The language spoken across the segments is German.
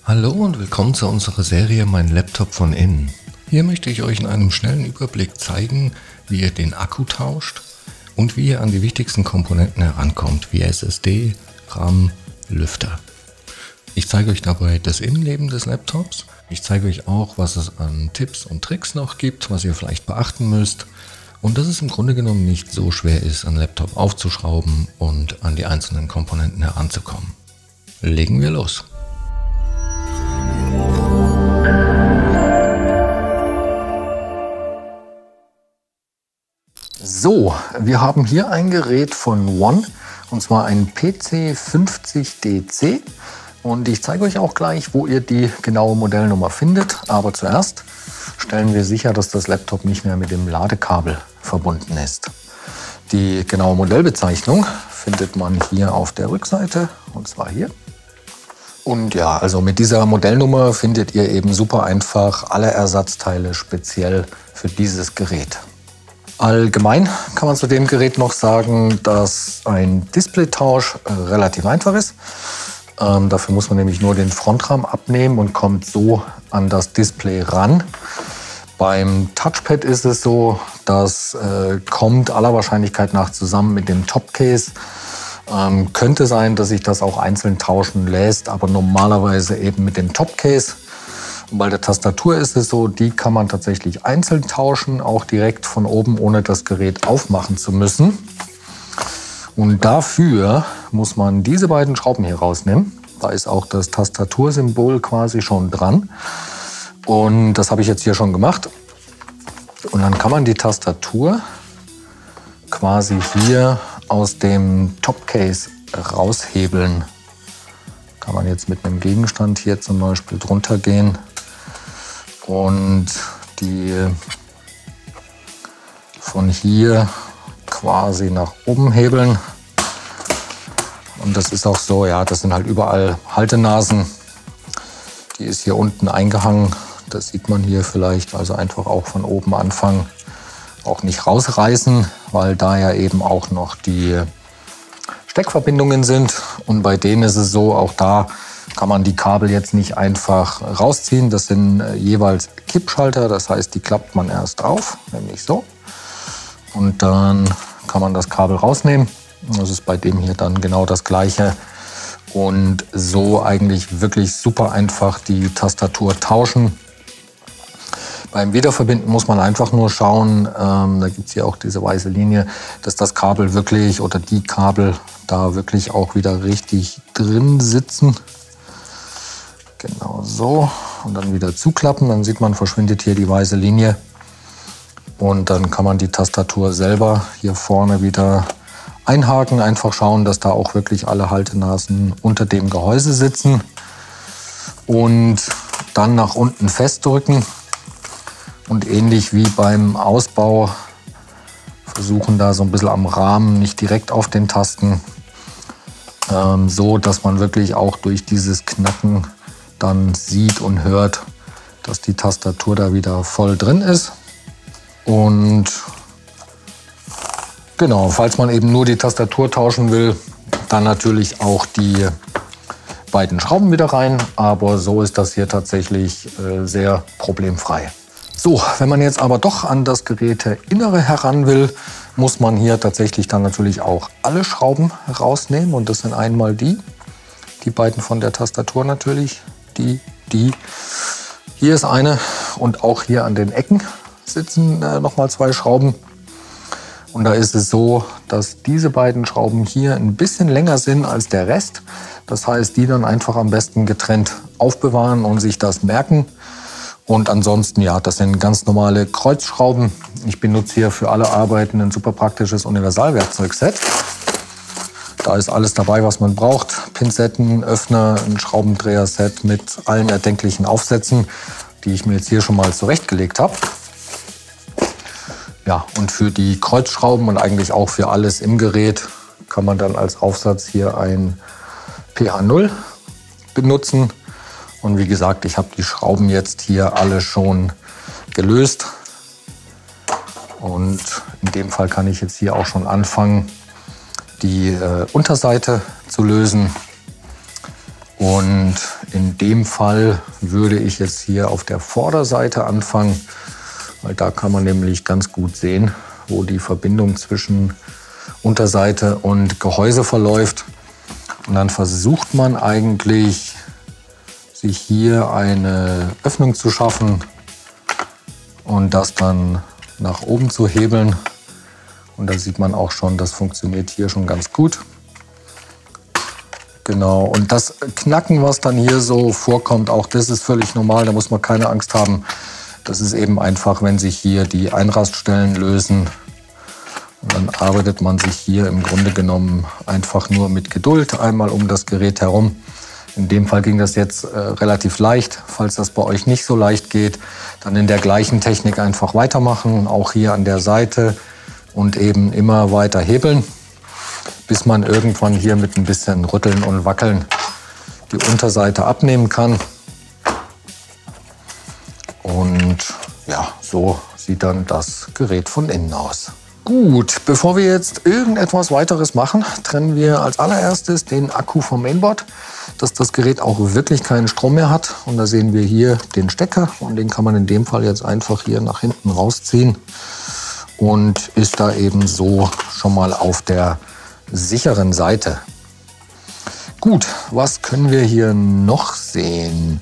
Hallo und willkommen zu unserer Serie Mein Laptop von innen. Hier möchte ich euch in einem schnellen Überblick zeigen, wie ihr den Akku tauscht und wie ihr an die wichtigsten Komponenten herankommt, wie SSD, RAM, Lüfter. Ich zeige euch dabei das Innenleben des Laptops. Ich zeige euch auch, was es an Tipps und Tricks noch gibt, was ihr vielleicht beachten müsst. Und dass es im Grunde genommen nicht so schwer ist, einen Laptop aufzuschrauben und an die einzelnen Komponenten heranzukommen. Legen wir los! So, wir haben hier ein Gerät von One, und zwar ein PC50DC. Und ich zeige euch auch gleich, wo ihr die genaue Modellnummer findet. Aber zuerst stellen wir sicher, dass das Laptop nicht mehr mit dem Ladekabel verbunden ist. Die genaue Modellbezeichnung findet man hier auf der Rückseite, und zwar hier. Und ja, also mit dieser Modellnummer findet ihr eben super einfach alle Ersatzteile speziell für dieses Gerät. Allgemein kann man zu dem Gerät noch sagen, dass ein Displaytausch relativ einfach ist. Dafür muss man nämlich nur den Frontrahmen abnehmen und kommt so an das Display ran. Beim Touchpad ist es so, das kommt aller Wahrscheinlichkeit nach zusammen mit dem Topcase. Könnte sein, dass sich das auch einzeln tauschen lässt, aber normalerweise eben mit dem Topcase. Und bei der Tastatur ist es so, die kann man tatsächlich einzeln tauschen, auch direkt von oben, ohne das Gerät aufmachen zu müssen. Und dafür muss man diese beiden Schrauben hier rausnehmen. Da ist auch das Tastatursymbol quasi schon dran. Und das habe ich jetzt hier schon gemacht. Und dann kann man die Tastatur quasi hier aus dem Topcase raushebeln. Kann man jetzt mit einem Gegenstand hier zum Beispiel drunter gehen und die von hier quasi nach oben hebeln. Und das ist auch so, ja, das sind halt überall Haltenasen. Die ist hier unten eingehangen. Das sieht man hier vielleicht. Also einfach auch von oben anfangen. Auch nicht rausreißen, weil da ja eben auch noch die Steckverbindungen sind. Und bei denen ist es so, auch da kann man die Kabel jetzt nicht einfach rausziehen. Das sind jeweils Kippschalter, das heißt, die klappt man erst auf, nämlich so. Und dann kann man das Kabel rausnehmen. Das ist bei dem hier dann genau das Gleiche. Und so eigentlich wirklich super einfach die Tastatur tauschen. Beim Wiederverbinden muss man einfach nur schauen, da gibt es hier auch diese weiße Linie, dass das Kabel wirklich oder die Kabel da wirklich auch wieder richtig drin sitzen. Genau so. Und dann wieder zuklappen, dann sieht man, verschwindet hier die weiße Linie. Und dann kann man die Tastatur selber hier vorne wieder einhaken. Einfach schauen, dass da auch wirklich alle Haltenasen unter dem Gehäuse sitzen. Und dann nach unten festdrücken. Und ähnlich wie beim Ausbau versuchen da so ein bisschen am Rahmen, nicht direkt auf den Tasten, so dass man wirklich auch durch dieses Knacken dann sieht und hört, dass die Tastatur da wieder voll drin ist. Und genau, falls man eben nur die Tastatur tauschen will, dann natürlich auch die beiden Schrauben wieder rein. Aber so ist das hier tatsächlich sehr problemfrei. So, wenn man jetzt aber doch an das Geräteinnere heran will, muss man hier tatsächlich dann natürlich auch alle Schrauben rausnehmen. Und das sind einmal die beiden von der Tastatur natürlich, die. Hier ist eine und auch hier an den Ecken sitzen nochmal zwei Schrauben. Und da ist es so, dass diese beiden Schrauben hier ein bisschen länger sind als der Rest. Das heißt, die dann einfach am besten getrennt aufbewahren und sich das merken. Und ansonsten, ja, das sind ganz normale Kreuzschrauben. Ich benutze hier für alle Arbeiten ein super praktisches Universalwerkzeugset. Da ist alles dabei, was man braucht. Pinzetten, Öffner, ein Schraubendreher-Set mit allen erdenklichen Aufsätzen, die ich mir jetzt hier schon mal zurechtgelegt habe. Ja, und für die Kreuzschrauben und eigentlich auch für alles im Gerät kann man dann als Aufsatz hier ein PH0 benutzen. Und wie gesagt, ich habe die Schrauben jetzt hier alle schon gelöst. Und in dem Fall kann ich jetzt hier auch schon anfangen, die Unterseite zu lösen. Und in dem Fall würde ich jetzt hier auf der Vorderseite anfangen, weil da kann man nämlich ganz gut sehen, wo die Verbindung zwischen Unterseite und Gehäuse verläuft. Und dann versucht man eigentlich, sich hier eine Öffnung zu schaffen und das dann nach oben zu hebeln. Und da sieht man auch schon, das funktioniert hier schon ganz gut. Genau, und das Knacken, was dann hier so vorkommt, auch das ist völlig normal, da muss man keine Angst haben. Das ist eben einfach, wenn sich hier die Einraststellen lösen. Und dann arbeitet man sich hier im Grunde genommen einfach nur mit Geduld einmal um das Gerät herum. In dem Fall ging das jetzt relativ leicht. Falls das bei euch nicht so leicht geht, dann in der gleichen Technik einfach weitermachen, auch hier an der Seite und eben immer weiter hebeln, bis man irgendwann hier mit ein bisschen Rütteln und Wackeln die Unterseite abnehmen kann. Und ja, so sieht dann das Gerät von innen aus. Gut, bevor wir jetzt irgendetwas weiteres machen, trennen wir als allererstes den Akku vom Mainboard, dass das Gerät auch wirklich keinen Strom mehr hat. Und da sehen wir hier den Stecker und den kann man in dem Fall jetzt einfach hier nach hinten rausziehen und ist da eben so schon mal auf der sicheren Seite. Gut, was können wir hier noch sehen?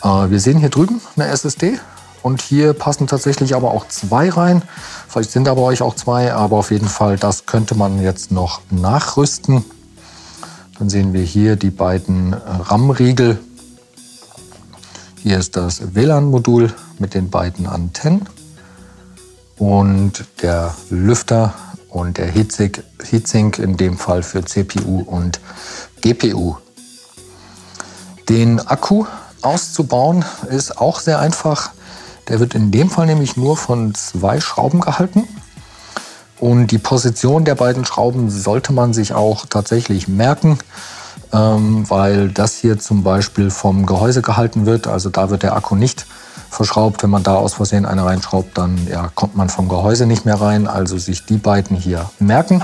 Wir sehen hier drüben eine SSD und hier passen tatsächlich aber auch zwei rein. Vielleicht sind da bei euch auch zwei, aber auf jeden Fall, das könnte man jetzt noch nachrüsten. Dann sehen wir hier die beiden RAM-Riegel. Hier ist das WLAN-Modul mit den beiden Antennen und der Lüfter und der Heatsink in dem Fall für CPU und GPU. Den Akku auszubauen ist auch sehr einfach. Der wird in dem Fall nämlich nur von zwei Schrauben gehalten. Und die Position der beiden Schrauben sollte man sich auch tatsächlich merken, weil das hier zum Beispiel vom Gehäuse gehalten wird. Also da wird der Akku nicht verschraubt. Wenn man da aus Versehen eine reinschraubt, dann ja, kommt man vom Gehäuse nicht mehr rein. Also sich die beiden hier merken.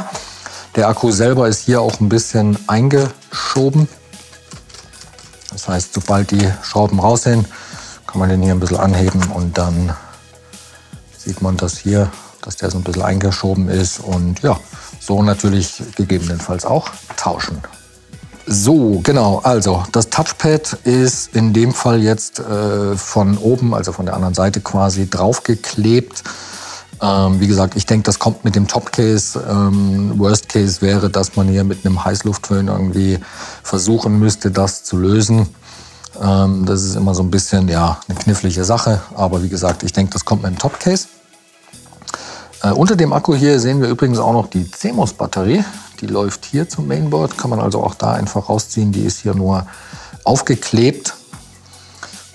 Der Akku selber ist hier auch ein bisschen eingeschoben. Das heißt, sobald die Schrauben raus sind, kann man den hier ein bisschen anheben und dann sieht man das hier, dass der so ein bisschen eingeschoben ist und ja, so natürlich gegebenenfalls auch tauschen. So, genau, also das Touchpad ist in dem Fall jetzt von oben, also von der anderen Seite quasi draufgeklebt. Wie gesagt, ich denke, das kommt mit dem Topcase. Worst Case wäre, dass man hier mit einem Heißluftföhn irgendwie versuchen müsste, das zu lösen. Das ist immer so ein bisschen ja, eine knifflige Sache, aber wie gesagt, ich denke, das kommt mit dem Topcase. Unter dem Akku hier sehen wir übrigens auch noch die CMOS-Batterie. Die läuft hier zum Mainboard, kann man also auch da einfach rausziehen. Die ist hier nur aufgeklebt.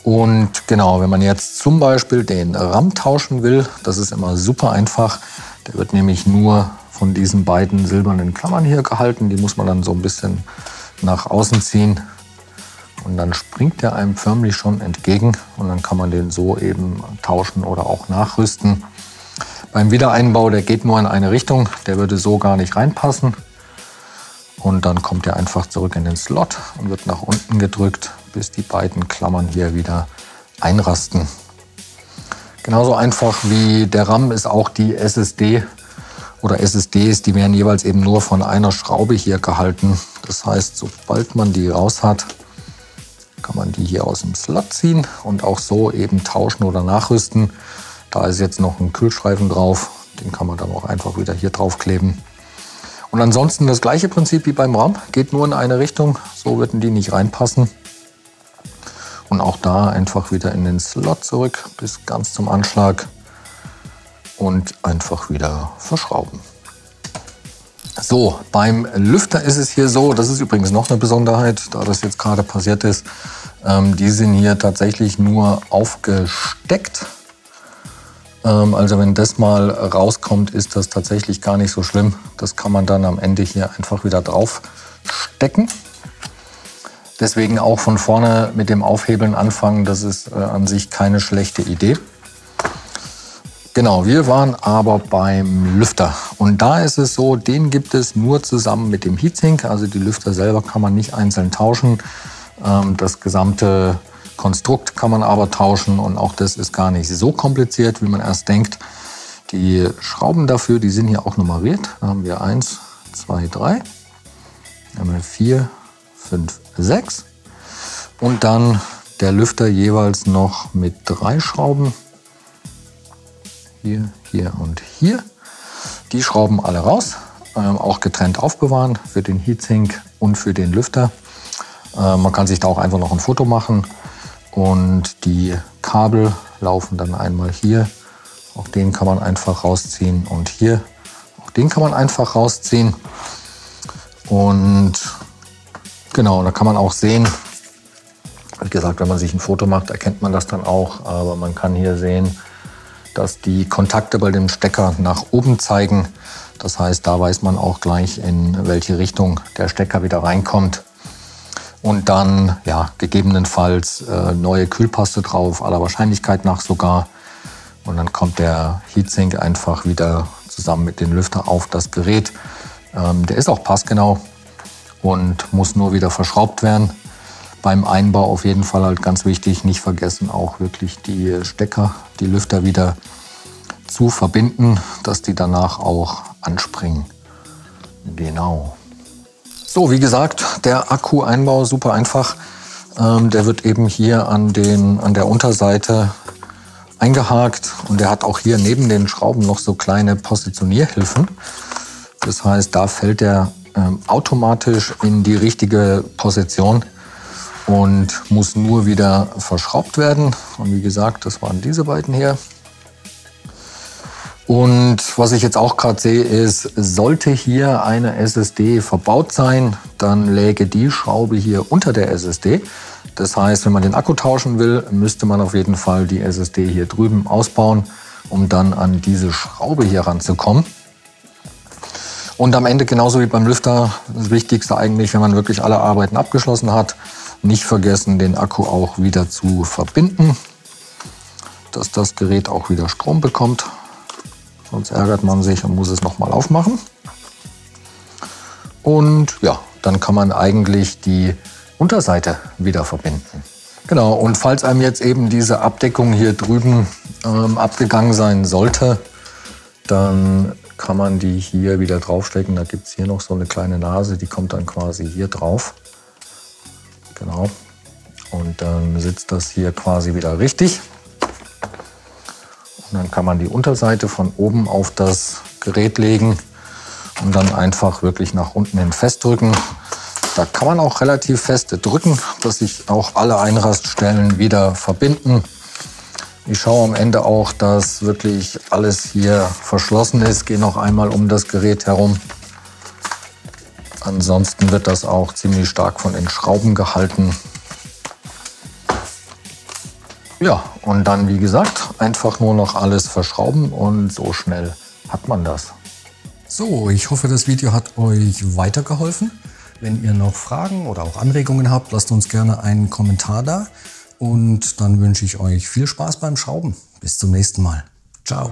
Und genau, wenn man jetzt zum Beispiel den RAM tauschen will, das ist immer super einfach. Der wird nämlich nur von diesen beiden silbernen Klammern hier gehalten. Die muss man dann so ein bisschen nach außen ziehen. Und dann springt der einem förmlich schon entgegen. Und dann kann man den so eben tauschen oder auch nachrüsten. Beim Wiedereinbau, der geht nur in eine Richtung. Der würde so gar nicht reinpassen. Und dann kommt er einfach zurück in den Slot und wird nach unten gedrückt, bis die beiden Klammern hier wieder einrasten. Genauso einfach wie der RAM ist auch die SSD oder SSDs, die werden jeweils eben nur von einer Schraube hier gehalten. Das heißt, sobald man die raus hat, kann man die hier aus dem Slot ziehen und auch so eben tauschen oder nachrüsten. Da ist jetzt noch ein Kühlstreifen drauf, den kann man dann auch einfach wieder hier drauf kleben. Und ansonsten das gleiche Prinzip wie beim RAM, geht nur in eine Richtung, so würden die nicht reinpassen. Und auch da einfach wieder in den Slot zurück bis ganz zum Anschlag und einfach wieder verschrauben. So, beim Lüfter ist es hier so, das ist übrigens noch eine Besonderheit, da das jetzt gerade passiert ist, die sind hier tatsächlich nur aufgesteckt. Also wenn das mal rauskommt, ist das tatsächlich gar nicht so schlimm. Das kann man dann am Ende hier einfach wieder drauf stecken. Deswegen auch von vorne mit dem Aufhebeln anfangen, das ist an sich keine schlechte Idee. Genau, wir waren aber beim Lüfter. Und da ist es so, den gibt es nur zusammen mit dem Heatsink. Also die Lüfter selber kann man nicht einzeln tauschen. Das gesamte Konstrukt kann man aber tauschen und auch das ist gar nicht so kompliziert, wie man erst denkt. Die Schrauben dafür, die sind hier auch nummeriert. Da haben wir 1, 2, 3, dann haben wir 4, 5, 6 und dann der Lüfter jeweils noch mit 3 Schrauben. Hier, hier und hier. Die Schrauben alle raus, auch getrennt aufbewahren für den Heatsink und für den Lüfter. Man kann sich da auch einfach noch ein Foto machen und die Kabel laufen dann einmal hier. Auch den kann man einfach rausziehen und hier, auch den kann man einfach rausziehen. Und genau, da kann man auch sehen, wie gesagt, wenn man sich ein Foto macht, erkennt man das dann auch. Aber man kann hier sehen, dass die Kontakte bei dem Stecker nach oben zeigen. Das heißt, da weiß man auch gleich, in welche Richtung der Stecker wieder reinkommt. Und dann ja, gegebenenfalls neue Kühlpaste drauf, aller Wahrscheinlichkeit nach sogar. Und dann kommt der Heatsink einfach wieder zusammen mit dem Lüfter auf das Gerät. Der ist auch passgenau und muss nur wieder verschraubt werden. Beim Einbau auf jeden Fall halt ganz wichtig, nicht vergessen auch wirklich die Stecker, die Lüfter wieder zu verbinden, dass die danach auch anspringen. Genau. So, wie gesagt, der Akku-Einbau super einfach. Der wird eben hier an der Unterseite eingehakt und der hat auch hier neben den Schrauben noch so kleine Positionierhilfen. Das heißt, da fällt er automatisch in die richtige Position und muss nur wieder verschraubt werden. Und wie gesagt, das waren diese beiden hier. Und was ich jetzt auch gerade sehe, ist, sollte hier eine SSD verbaut sein, dann läge die Schraube hier unter der SSD. Das heißt, wenn man den Akku tauschen will, müsste man auf jeden Fall die SSD hier drüben ausbauen, um dann an diese Schraube hier ranzukommen. Und am Ende, genauso wie beim Lüfter, das Wichtigste eigentlich, wenn man wirklich alle Arbeiten abgeschlossen hat, nicht vergessen, den Akku auch wieder zu verbinden, dass das Gerät auch wieder Strom bekommt. Sonst ärgert man sich und muss es nochmal aufmachen. Und ja, dann kann man eigentlich die Unterseite wieder verbinden. Genau, und falls einem jetzt eben diese Abdeckung hier drüben abgegangen sein sollte, dann kann man die hier wieder draufstecken. Da gibt es hier noch so eine kleine Nase, die kommt dann quasi hier drauf. Genau. Und dann sitzt das hier quasi wieder richtig. Und dann kann man die Unterseite von oben auf das Gerät legen und dann einfach wirklich nach unten hin festdrücken. Da kann man auch relativ fest drücken, dass sich auch alle Einraststellen wieder verbinden. Ich schaue am Ende auch, dass wirklich alles hier verschlossen ist. Gehe noch einmal um das Gerät herum. Ansonsten wird das auch ziemlich stark von den Schrauben gehalten. Ja, und dann, wie gesagt, einfach nur noch alles verschrauben und so schnell hat man das. So, ich hoffe, das Video hat euch weitergeholfen. Wenn ihr noch Fragen oder auch Anregungen habt, lasst uns gerne einen Kommentar da. Und dann wünsche ich euch viel Spaß beim Schrauben. Bis zum nächsten Mal. Ciao.